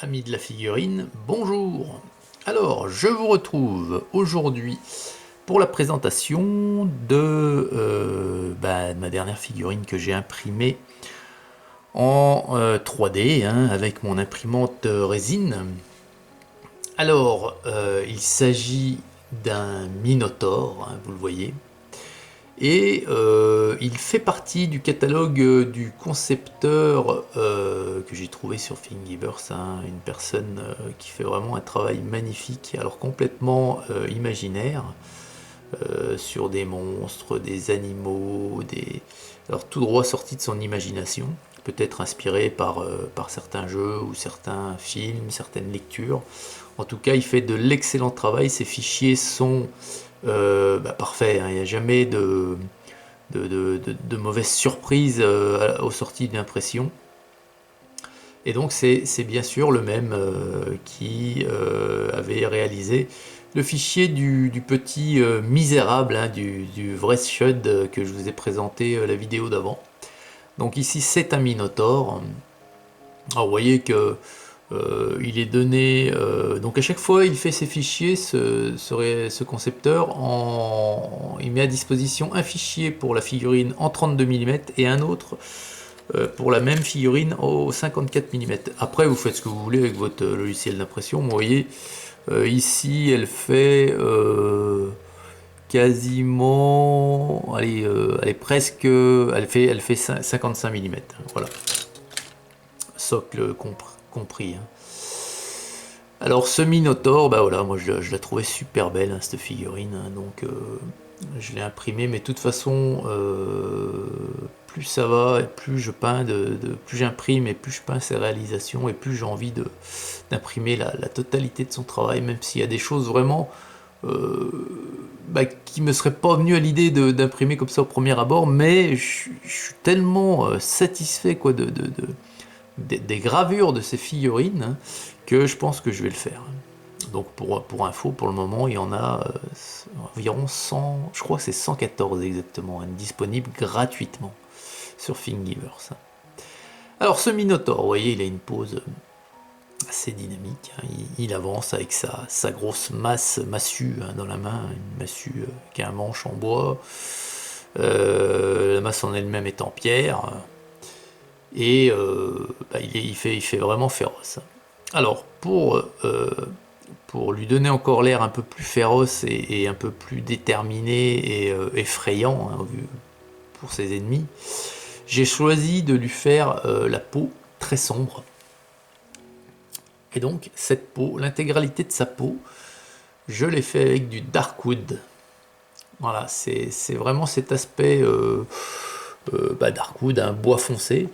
Amis de la figurine, bonjour. Alors, je vous retrouve aujourd'hui pour la présentation de ma dernière figurine que j'ai imprimée en 3D avec mon imprimante résine. Alors, il s'agit d'un Minotaure, vous le voyez, et il fait partie du catalogue du concepteur que j'ai trouvé sur Thingiverse, une personne qui fait vraiment un travail magnifique, alors complètement imaginaire, sur des monstres, des animaux, alors tout droit sorti de son imagination, peut-être inspiré par certains jeux ou certains films, certaines lectures. En tout cas, il fait de l'excellent travail, ses fichiers sont parfaits, il n'y a jamais de mauvaises surprises aux sorties d'impression. Et donc c'est bien sûr le même qui avait réalisé le fichier du petit misérable, du vrai Shud que je vous ai présenté la vidéo d'avant. Donc ici c'est un Minotaure. Alors vous voyez que il est donné, donc à chaque fois il fait ses fichiers, ce concepteur, il met à disposition un fichier pour la figurine en 32 mm et un autre pour la même figurine au 54 mm. Après vous faites ce que vous voulez avec votre logiciel d'impression. Vous voyez ici elle fait quasiment, allez, elle est presque, elle fait 55 mm. Voilà, socle compris. Alors ce Minotaure, bah voilà, moi je la trouvais super belle cette figurine, donc je l'ai imprimée, mais de toute façon, plus ça va, et plus je peins, plus j'imprime, et plus je peins ses réalisations, et plus j'ai envie d'imprimer la totalité de son travail, même s'il y a des choses vraiment qui me seraient pas venues à l'idée d'imprimer comme ça au premier abord, mais je suis tellement satisfait quoi, des gravures de ces figurines que je pense que je vais le faire. Donc pour info, pour le moment, il y en a environ 100, je crois que c'est 114 exactement, disponibles gratuitement sur Thingiverse. Alors ce Minotaure, vous voyez, il a une pose assez dynamique, il avance avec sa grosse massue dans la main, une massue qui a un manche en bois, la masse en elle-même est en pierre, et il fait vraiment féroce. Alors pour lui donner encore l'air un peu plus féroce et un peu plus déterminé et effrayant pour ses ennemis, j'ai choisi de lui faire la peau très sombre. Et donc cette peau, l'intégralité de sa peau, je l'ai fait avec du Darkwood. Voilà, c'est vraiment cet aspect Darkwood, un bois foncé.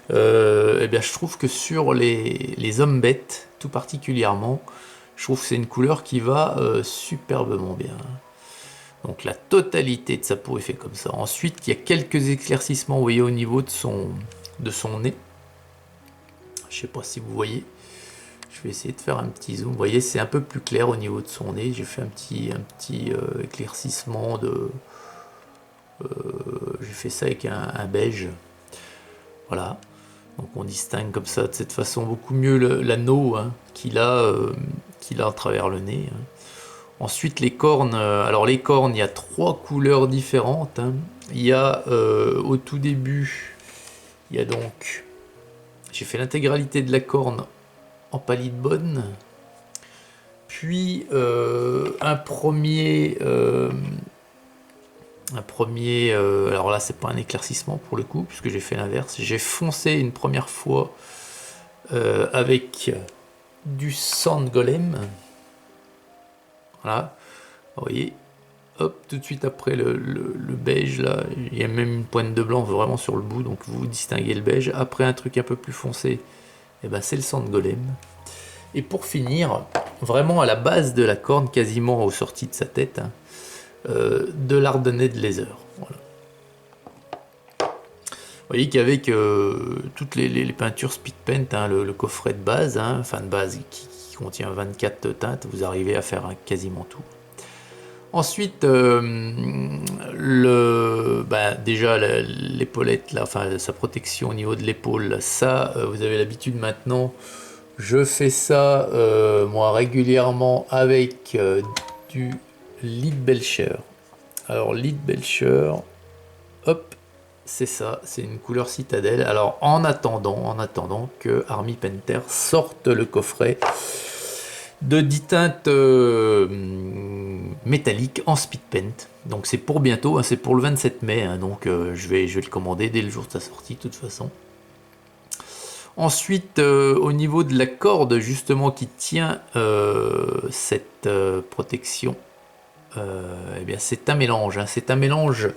Et bien je trouve que sur les hommes bêtes, tout particulièrement, je trouve que c'est une couleur qui va superbement bien. Donc la totalité de sa peau est faite comme ça. Ensuite, il y a quelques éclaircissements, vous voyez, au niveau de son nez. Je ne sais pas si vous voyez. Je vais essayer de faire un petit zoom. Vous voyez, c'est un peu plus clair au niveau de son nez. J'ai fait un petit éclaircissement de... j'ai fait ça avec un beige. Voilà. Donc on distingue comme ça, de cette façon, beaucoup mieux l'anneau qu'il a à travers le nez. Ensuite les cornes, alors les cornes, il y a 3 couleurs différentes. Il y a au tout début, il y a donc, j'ai fait l'intégralité de la corne en palide bonne, puis un premier, alors là c'est pas un éclaircissement pour le coup, puisque j'ai fait l'inverse, j'ai foncé une première fois avec du sand golem. Voilà, vous voyez, hop, tout de suite après le beige là, il y a même une pointe de blanc vraiment sur le bout, donc vous distinguez le beige. Après un truc un peu plus foncé, et ben c'est le sand golem. Et pour finir, vraiment à la base de la corne, quasiment aux sorties de sa tête, de l'Hardened Laser. Voilà. Vous voyez qu'avec toutes les peintures speed paint, le coffret de base, enfin de base qui contient 24 teintes, vous arrivez à faire quasiment tout. Ensuite, déjà l'épaulette, enfin sa protection au niveau de l'épaule, ça, vous avez l'habitude maintenant Je fais ça moi régulièrement avec du Leadbelcher. Alors Leadbelcher, hop, c'est ça, c'est une couleur citadelle. Alors en attendant que Army Painter sorte le coffret de 10 teintes métalliques en speed paint. Donc c'est pour bientôt, hein, c'est pour le 27 mai, hein, donc je vais le commander dès le jour de sa sortie de toute façon. Ensuite, au niveau de la corde justement qui tient cette protection, eh bien c'est un mélange, hein, c'est un mélange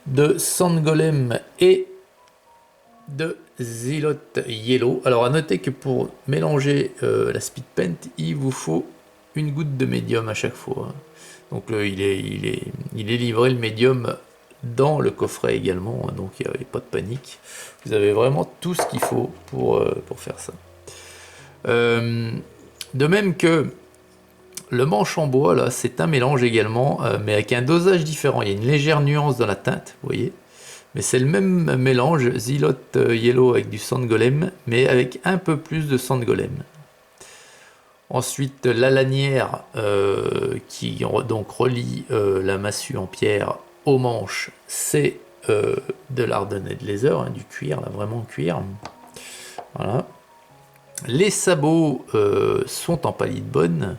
de Sand Golem et de Zealot Yellow. Alors à noter que pour mélanger la speed paint, il vous faut une goutte de médium à chaque fois. Donc il est livré le médium dans le coffret également, donc il n'y avait pas de panique. Vous avez vraiment tout ce qu'il faut pour faire ça. De même que le manche en bois, là, c'est un mélange également, mais avec un dosage différent. Il y a une légère nuance dans la teinte, vous voyez. Mais c'est le même mélange, Zealot Yellow avec du Sand Golem, mais avec un peu plus de Sand Golem. Ensuite, la lanière qui donc relie la massue en pierre au manche, c'est de l'Hardened Leather, hein, du cuir, là, vraiment cuir. Voilà. Les sabots sont en Palidbone.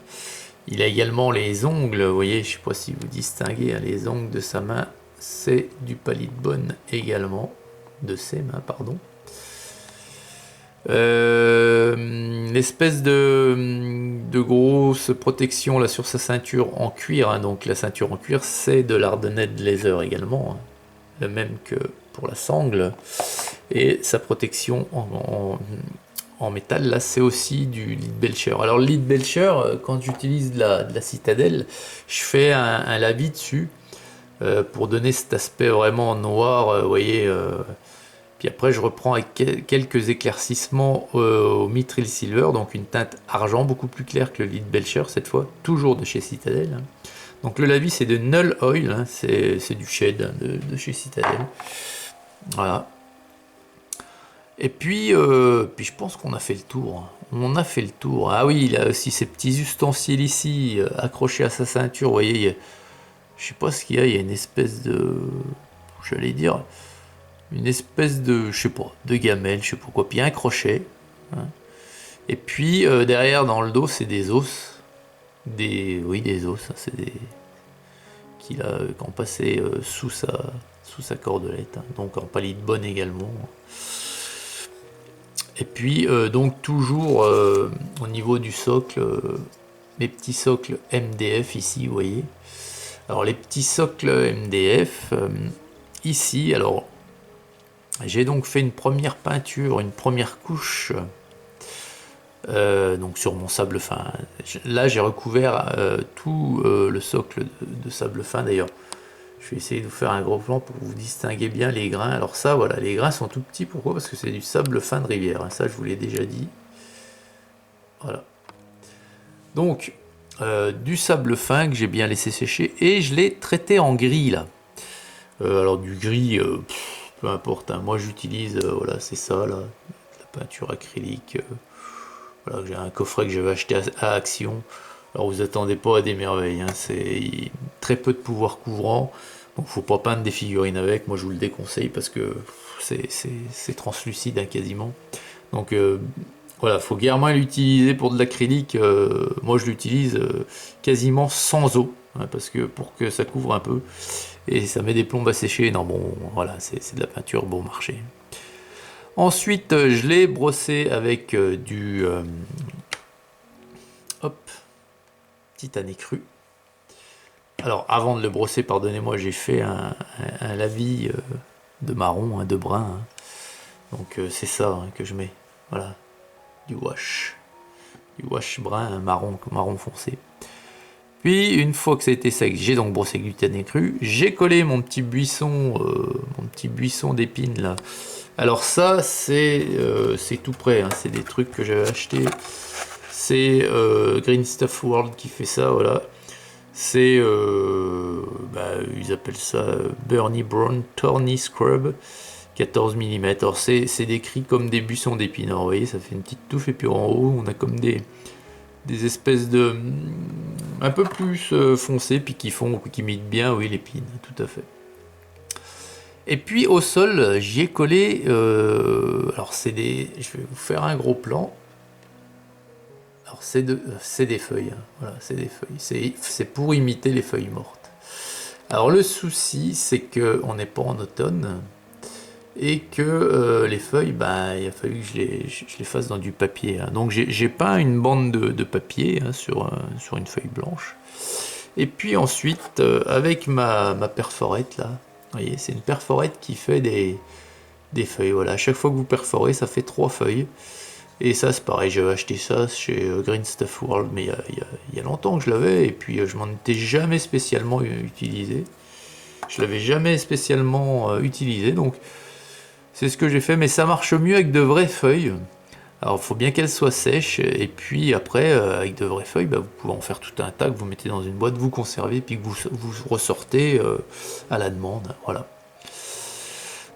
Il a également les ongles, vous voyez, je ne sais pas si vous distinguez, hein, les ongles de sa main, c'est du Palidbone également, de ses mains, pardon. L'espèce de grosse protection là sur sa ceinture en cuir, hein, donc la ceinture en cuir, c'est de l'Hardened Leather également, hein, le même que pour la sangle. Et sa protection en métal, là, c'est aussi du Leadbelcher. Alors, le Leadbelcher, quand j'utilise de la citadelle, je fais un lavis dessus pour donner cet aspect vraiment noir, vous voyez. Puis après, je reprends avec quelques éclaircissements au Mithril Silver, donc une teinte argent beaucoup plus claire que le Leadbelcher cette fois, toujours de chez Citadel. Donc, le lavis, c'est de Null Oil, hein, c'est du shade, hein, de chez Citadel. Voilà. Et puis je pense qu'on a fait le tour. On a fait le tour. Ah oui, il a aussi ces petits ustensiles ici, accrochés à sa ceinture. Vous voyez, je sais pas ce qu'il y a. Il y a une espèce de, j'allais dire, une espèce de, je sais pas, de gamelle, je sais pas quoi. Puis un crochet. Hein. Et puis derrière, dans le dos, c'est des os. Oui, des os. Hein, c'est des qui ont passé sous sa cordelette. Hein. Donc en Palidbone également. Et puis donc toujours au niveau du socle, mes petits socles MDF ici, vous voyez. Alors les petits socles MDF ici, alors j'ai donc fait une première peinture, une première couche donc sur mon sable fin. Là j'ai recouvert tout le socle de sable fin d'ailleurs. Je vais essayer de vous faire un gros plan pour que vous distinguer bien les grains. Alors ça, voilà, les grains sont tout petits. Pourquoi? Parce que c'est du sable fin de rivière. Hein. Ça, je vous l'ai déjà dit. Voilà. Donc, du sable fin que j'ai bien laissé sécher. Et je l'ai traité en gris, là. Alors, du gris, peu importe. Hein. Moi, j'utilise, voilà, c'est ça, là. La peinture acrylique. Voilà, j'ai un coffret que j'avais acheté à Action. Alors vous attendez pas à des merveilles, hein. C'est très peu de pouvoir couvrant, donc faut pas peindre des figurines avec, moi je vous le déconseille parce que c'est translucide hein, quasiment. Donc voilà, faut guèrement l'utiliser pour de l'acrylique, moi je l'utilise quasiment sans eau, hein, parce que pour que ça couvre un peu, et ça met des plombes à sécher, non bon voilà, c'est de la peinture bon marché. Ensuite je l'ai brossé avec du... hop, titane cru. Alors avant de le brosser, pardonnez-moi, j'ai fait un lavis de marron, hein, de brun. Hein. Donc c'est ça hein, que je mets. Voilà, du wash brun, marron foncé. Puis une fois que ça a été sec, j'ai donc brossé avec du titane cru. J'ai collé mon petit buisson d'épines là. Alors ça c'est tout prêt. Hein. C'est des trucs que j'avais acheté. C'est Green Stuff World qui fait ça, voilà. C'est, ils appellent ça Burny Brown Thorny Scrub, 14 mm. Alors c'est décrit comme des buissons d'épines. Alors, vous voyez, ça fait une petite touffe, et puis en haut, on a comme des espèces de un peu plus foncées, puis qui imitent bien, oui, l'épine, tout à fait. Et puis au sol, j'y ai collé. Alors je vais vous faire un gros plan. Alors c'est des feuilles, hein. Voilà, c'est des feuilles. C'est pour imiter les feuilles mortes. Alors le souci, c'est que on n'est pas en automne et que les feuilles, bah, il a fallu que je les fasse dans du papier, hein. Donc j'ai peint une bande de papier, hein, sur une feuille blanche. Et puis ensuite, avec ma perforette là, vous voyez, c'est une perforette qui fait des feuilles. Voilà, à chaque fois que vous perforez, ça fait 3 feuilles. Et ça, c'est pareil, j'avais acheté ça chez Green Stuff World, mais il y a longtemps que je l'avais, et puis je m'en étais jamais spécialement utilisé. Je l'avais jamais spécialement utilisé, donc c'est ce que j'ai fait, mais ça marche mieux avec de vraies feuilles. Alors il faut bien qu'elles soient sèches, et puis après, avec de vraies feuilles, bah, vous pouvez en faire tout un tas que vous mettez dans une boîte, vous conservez, puis que vous ressortez à la demande. Voilà.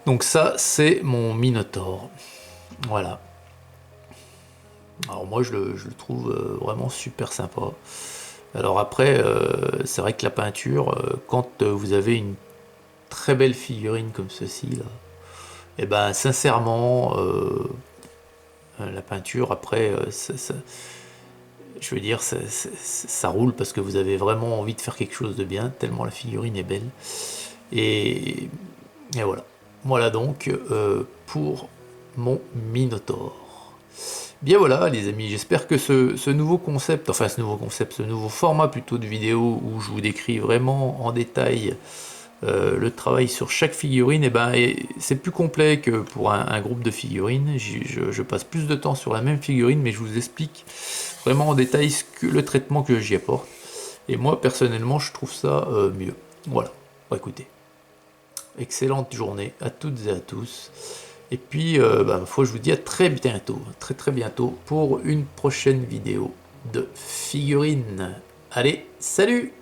Donc ça, c'est mon Minotaur. Voilà. Alors moi, je le trouve vraiment super sympa. Alors après, c'est vrai que la peinture, quand vous avez une très belle figurine comme ceci, là, et ben sincèrement, la peinture, après, je veux dire, ça roule parce que vous avez vraiment envie de faire quelque chose de bien, tellement la figurine est belle. Et voilà. Voilà donc pour mon Minotaur. Bien voilà les amis, j'espère que ce nouveau concept, enfin ce nouveau format plutôt de vidéo où je vous décris vraiment en détail le travail sur chaque figurine, et ben c'est plus complet que pour un groupe de figurines. Je passe plus de temps sur la même figurine, mais je vous explique vraiment en détail le traitement que j'y apporte. Et moi personnellement je trouve ça mieux. Voilà, bon, écoutez, excellente journée à toutes et à tous. Et puis, ma foi, je vous dis à très bientôt, très bientôt, pour une prochaine vidéo de figurines. Allez, salut!